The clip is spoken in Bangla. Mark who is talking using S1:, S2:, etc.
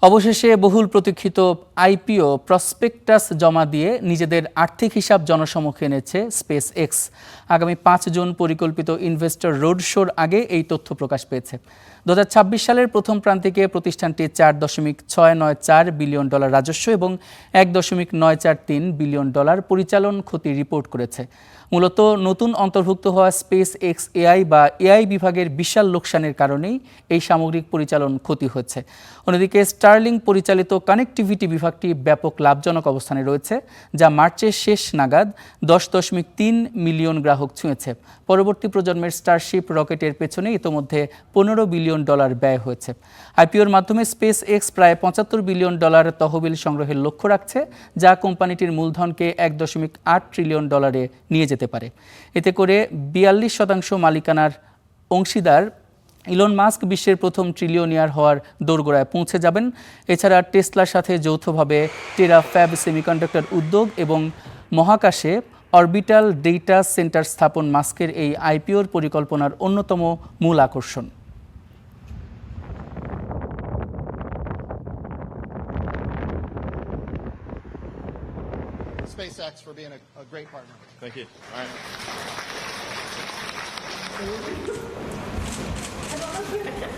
S1: অবশেষে বহুল প্রতীক্ষিত আইপিও প্রসপেক্টাস জমা দিয়ে নিজেদের আর্থিক হিসাব জনসমক্ষে এনেছে স্পেস এক্স। আগামী ৫ জুন পরিকল্পিত ইনভেস্টর রোড শোর আগে এই তথ্য প্রকাশ পেয়েছে। ২০২৬ সালের প্রথম প্রান্তিকে প্রতিষ্ঠানটি $৪.৬৯৪ বিলিয়ন রাজস্ব এবং $১.৯৪৩ বিলিয়ন পরিচালন ক্ষতি রিপোর্ট করেছে। মূলত নতুন অন্তর্ভুক্ত হওয়া স্পেস এক্স এআই বা এআই বিভাগের বিশাল লোকসানের কারণেই এই সামগ্রিক পরিচালন ক্ষতি হচ্ছে। অন্যদিকে স্টারলিং পরিচালিত কানেক্টিভিটি বিভাগটি ব্যাপক লাভজনক অবস্থানে রয়েছে, যা মার্চের শেষ নাগাদ ১০.৩ মিলিয়ন গ্রাহক ছুঁয়েছে। পরবর্তী প্রজন্মের স্টারশিপ রকেটের পেছনে ইতোমধ্যে $15 বিলিয়ন ব্যয় হয়েছে। আইপিওর মাধ্যমে স্পেস এক্স প্রায় $৭৫ বিলিয়ন তহবিল সংগ্রহের লক্ষ্য রাখছে, যা কোম্পানিটির মূলধনকে $১.৮ ট্রিলিয়ন নিয়ে যেতে পারে। এতে করে ৪২% মালিকানার অংশীদার ইলন মাস্ক বিশ্বের প্রথম ট্রিলিয়নিয়ার হওয়ার দোরগোড়ায় পৌঁছে যাবেন। এছাড়া টেসলার সাথে যৌথভাবে টেরাফ্যাব সেমিকন্ডাক্টর উদ্যোগ এবং মহাকাশে অরবিটাল ডেটা সেন্টার স্থাপন মাস্কের এই আইপিওর পরিকল্পনার অন্যতম মূল আকর্ষণ।
S2: SpaceX for being a great partner.
S3: Thank you. All right.